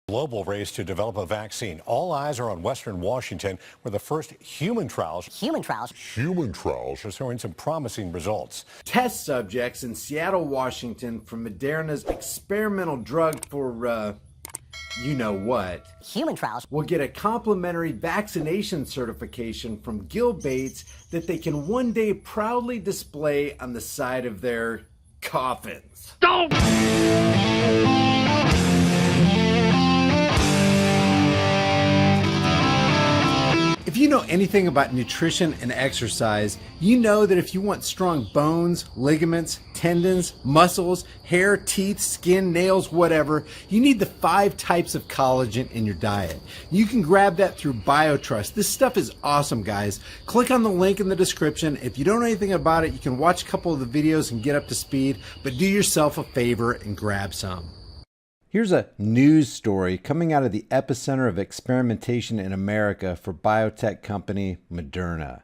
Global race to develop a vaccine. All eyes are on Western Washington, where the first human trials are showing some promising results. Test subjects in Seattle, Washington, from Moderna's experimental drug for, you know what, human trials, will get a complimentary vaccination certification from Gil Bates that they can one day proudly display on the side of their coffins. Don't! If you know anything about nutrition and exercise, you know that if you want strong bones, ligaments, tendons, muscles, hair, teeth, skin, nails, whatever, you need the 5 types of collagen in your diet. You can grab that through BioTrust. This stuff is awesome, guys. Click on the link in the description. If you don't know anything about it, you can watch a couple of the videos and get up to speed, but do yourself a favor and grab some. Here's a news story coming out of the epicenter of experimentation in America for biotech company Moderna.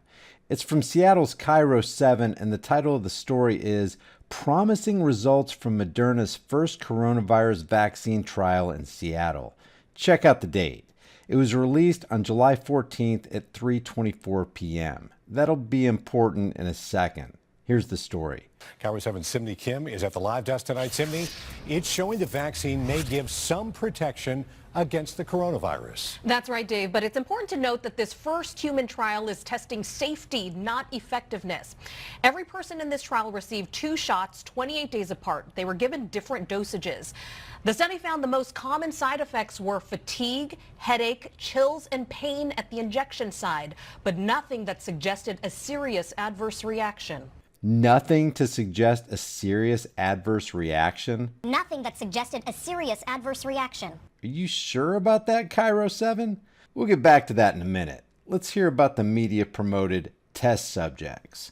It's from Seattle's Cairo 7, and the title of the story is Promising Results from Moderna's First Coronavirus Vaccine Trial in Seattle. Check out the date. It was released on July 14th at 3:24 p.m. That'll be important in a second. Here's the story. Cairo 7's Simney Kim is at the live desk tonight. Simney, it's showing the vaccine may give some protection against the coronavirus. That's right, Dave, but it's important to note that this first human trial is testing safety, not effectiveness. Every person in this trial received 2 shots 28 days apart. They were given different dosages. The study found the most common side effects were fatigue, headache, chills, and pain at the injection side, but nothing that suggested a serious adverse reaction. Nothing to suggest a serious adverse reaction? nothing that suggested a serious adverse reaction. Are you sure about that, Cairo 7? We'll get back to that in a minute. Let's hear about the media-promoted test subjects.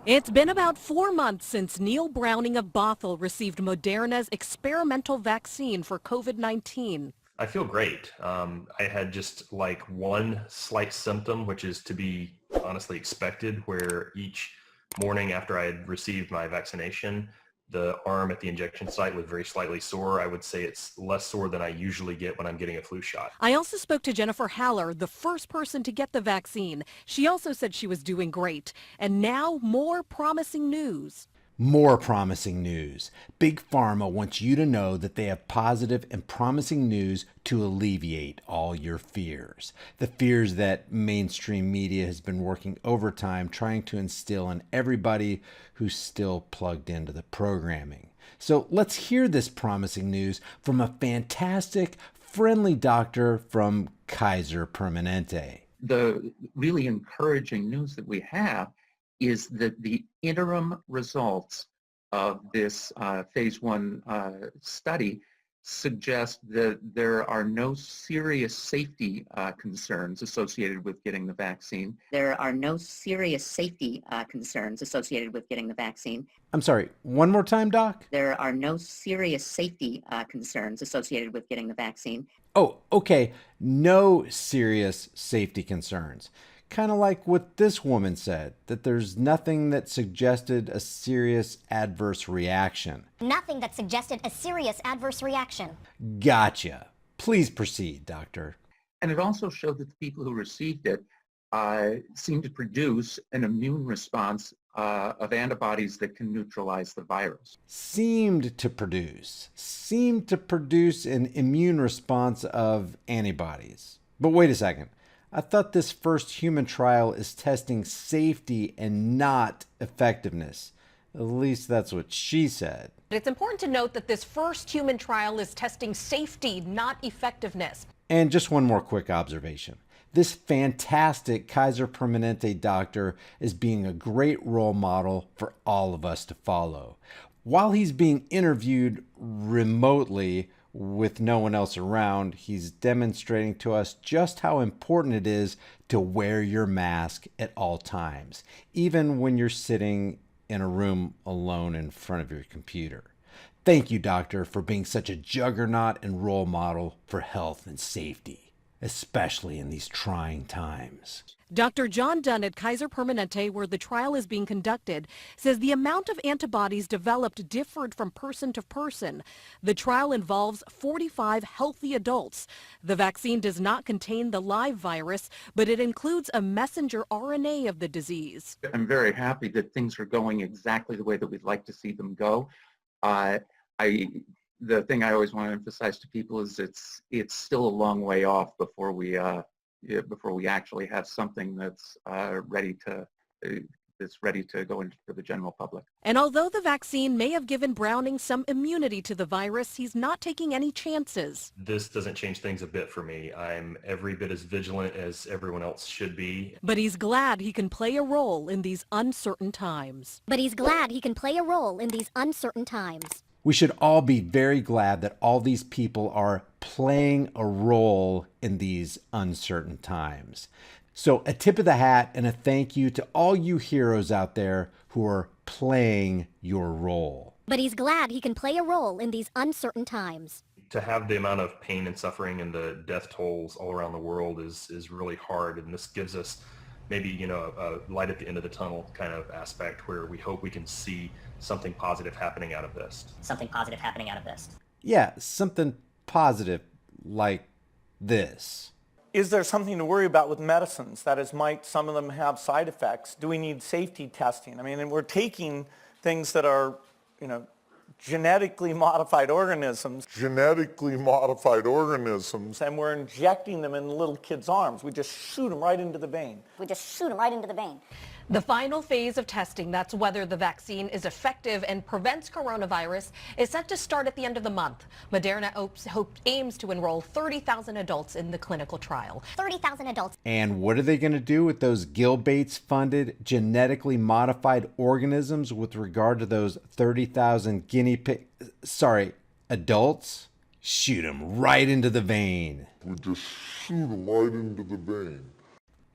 It's been about 4 months since Neil Browning of Bothell received Moderna's experimental vaccine for COVID-19. I feel great. I had just like one slight symptom, which is to be honestly expected, where each morning after I had received my vaccination, the arm at the injection site was very slightly sore. I would say it's less sore than I usually get when I'm getting a flu shot. I also spoke to Jennifer Haller, the first person to get the vaccine. She also said she was doing great. And now more promising news. More promising news. Big Pharma wants you to know that they have positive and promising news to alleviate all your fears. The fears that mainstream media has been working overtime trying to instill in everybody who's still plugged into the programming. So let's hear this promising news from a fantastic, friendly doctor from Kaiser Permanente. The really encouraging news that we have is that the interim results of this phase 1 study suggest that there are no serious safety concerns associated with getting the vaccine. There are no serious safety concerns associated with getting the vaccine. I'm sorry, one more time, Doc? There are no serious safety concerns associated with getting the vaccine. Oh, okay. No serious safety concerns. Kind of like what this woman said, that there's nothing that suggested a serious adverse reaction. Nothing that suggested a serious adverse reaction. Gotcha. Please proceed, doctor. And it also showed that the people who received it seemed to produce an immune response of antibodies that can neutralize the virus. Seemed to produce an immune response of antibodies. But wait a second. I thought this first human trial is testing safety and not effectiveness. At least that's what she said. It's important to note that this first human trial is testing safety, not effectiveness. And just one more quick observation. This fantastic Kaiser Permanente doctor is being a great role model for all of us to follow. While he's being interviewed remotely, with no one else around, he's demonstrating to us just how important it is to wear your mask at all times, even when you're sitting in a room alone in front of your computer. Thank you, doctor, for being such a juggernaut and role model for health and safety. especially in these trying times. Dr. John Dunn at Kaiser Permanente, where the trial is being conducted, says the amount of antibodies developed differed from person to person. The trial involves 45 healthy adults. The vaccine does not contain the live virus, but it includes a messenger RNA of the disease. I'm very happy that things are going exactly the way that we'd like to see them go. The thing I always want to emphasize to people is it's still a long way off before we actually have something that's ready to go into the general public. And although the vaccine may have given Browning some immunity to the virus, he's not taking any chances. This doesn't change things a bit for me. I'm every bit as vigilant as everyone else should be. But he's glad he can play a role in these uncertain times. We should all be very glad that all these people are playing a role in these uncertain times. So a tip of the hat and a thank you to all you heroes out there who are playing your role. But he's glad he can play a role in these uncertain times. To have the amount of pain and suffering and the death tolls all around the world is really hard, and this gives us maybe a light at the end of the tunnel kind of aspect where we hope we can see something positive happening out of this. Yeah, something positive like this. Is there something to worry about with medicines? That is, might some of them have side effects? Do we need safety testing? I mean, and we're taking things that are, genetically modified organisms. And we're injecting them in little kids' arms. We just shoot them right into the vein. The final phase of testing, that's whether the vaccine is effective and prevents coronavirus, is set to start at the end of the month. Moderna aims to enroll 30,000 adults in the clinical trial. And what are they going to do with those Gil Bates-funded genetically modified organisms with regard to those 30,000 adults? Shoot them right into the vein.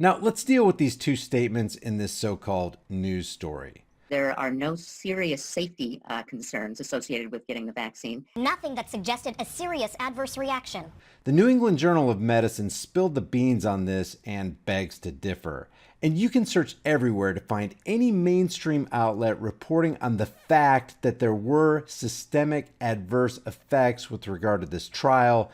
Now, let's deal with these two statements in this so-called news story. There are no serious safety concerns associated with getting the vaccine. Nothing that suggested a serious adverse reaction. The New England Journal of Medicine spilled the beans on this and begs to differ. And you can search everywhere to find any mainstream outlet reporting on the fact that there were systemic adverse effects with regard to this trial,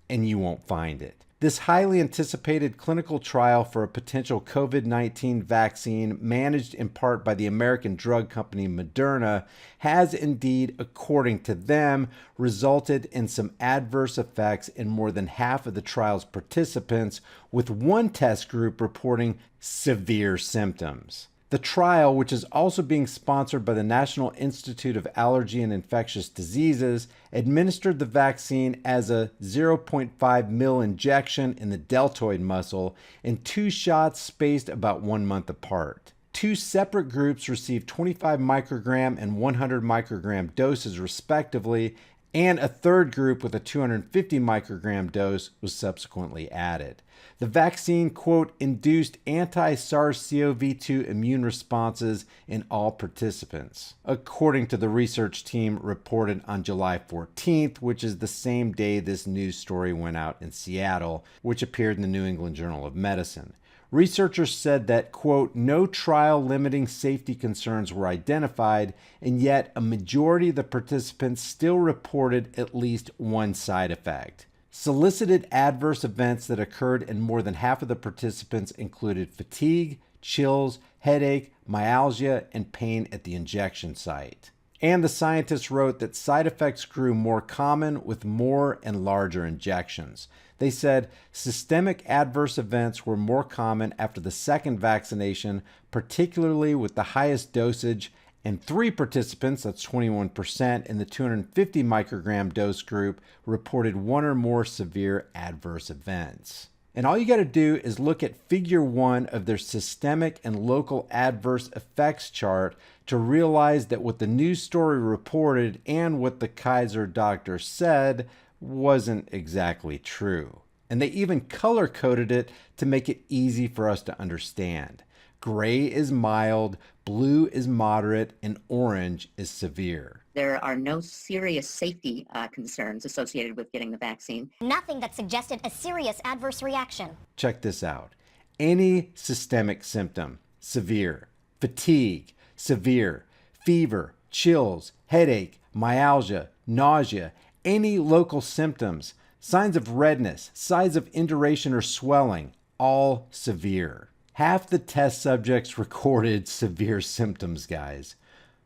and you won't find it. This highly anticipated clinical trial for a potential COVID-19 vaccine, managed in part by the American drug company Moderna, has indeed, according to them, resulted in some adverse effects in more than half of the trial's participants, with one test group reporting severe symptoms. The trial, which is also being sponsored by the National Institute of Allergy and Infectious Diseases, administered the vaccine as a 0.5 mil injection in the deltoid muscle in 2 shots spaced about 1 month apart. 2 separate groups received 25 microgram and 100 microgram doses respectively, and a third group with a 250 microgram dose was subsequently added. The vaccine, quote, induced anti-SARS-CoV-2 immune responses in all participants, according to the research team reported on July 14th, which is the same day this news story went out in Seattle, which appeared in the New England Journal of Medicine. Researchers said that, quote, no trial-limiting safety concerns were identified, and yet a majority of the participants still reported at least one side effect. Solicited adverse events that occurred in more than half of the participants included fatigue, chills, headache, myalgia, and pain at the injection site. And the scientists wrote that side effects grew more common with more and larger injections. They said systemic adverse events were more common after the second vaccination, particularly with the highest dosage, and 3 participants, that's 21%, in the 250 microgram dose group reported 1 or more severe adverse events. And all you got to do is look at figure 1 of their systemic and local adverse effects chart to realize that what the news story reported and what the Kaiser doctor said wasn't exactly true. And they even color-coded it to make it easy for us to understand. Gray is mild, blue is moderate, and orange is severe. There are no serious safety concerns associated with getting the vaccine. Nothing that suggested a serious adverse reaction. Check this out. Any systemic symptom, severe. Fatigue, severe. Fever, chills, headache, myalgia, nausea, any local symptoms, signs of redness, signs of induration or swelling, all severe. Half the test subjects recorded severe symptoms, guys.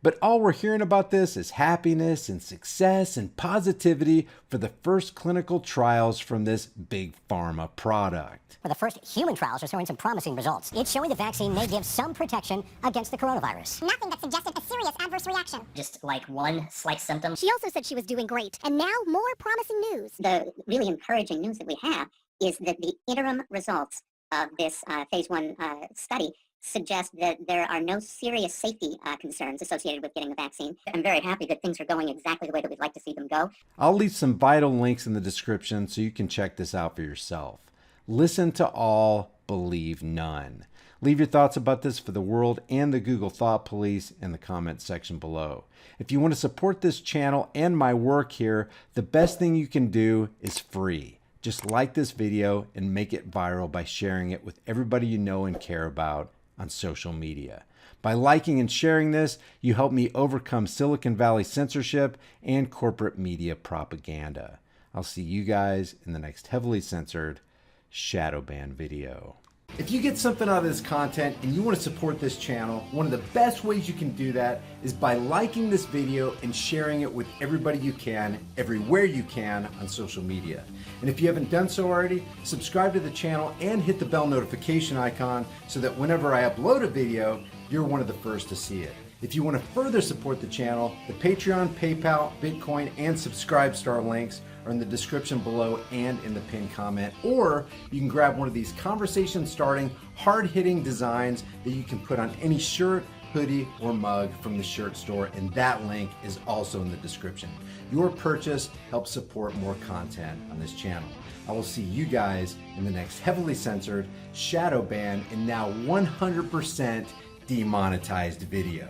But all we're hearing about this is happiness and success and positivity for the first clinical trials from this big pharma product. For the first human trials are showing some promising results. It's showing the vaccine may give some protection against the coronavirus. Nothing that suggested a serious adverse reaction. Just like one slight symptom. She also said she was doing great. And now more promising news. The really encouraging news that we have is that the interim results of this phase 1 study suggest that there are no serious safety concerns associated with getting the vaccine. I'm very happy that things are going exactly the way that we'd like to see them go. I'll leave some vital links in the description so you can check this out for yourself. Listen to all, believe none. Leave your thoughts about this for the world and the Google Thought Police in the comment section below. If you want to support this channel and my work here, the best thing you can do is free. Just like this video and make it viral by sharing it with everybody you know and care about on social media. By liking and sharing this, you help me overcome Silicon Valley censorship and corporate media propaganda. I'll see you guys in the next heavily censored shadow ban video. If you get something out of this content and you want to support this channel, one of the best ways you can do that is by liking this video and sharing it with everybody you can, everywhere you can on social media. And if you haven't done so already, subscribe to the channel and hit the bell notification icon so that whenever I upload a video, you're one of the first to see it. If you want to further support the channel, the Patreon, PayPal, Bitcoin, and Subscribestar links are in the description below and in the pinned comment, or you can grab one of these conversation-starting, hard-hitting designs that you can put on any shirt, hoodie, or mug from the shirt store, and that link is also in the description. Your purchase helps support more content on this channel. I will see you guys in the next heavily censored, shadow banned, and now 100% demonetized video.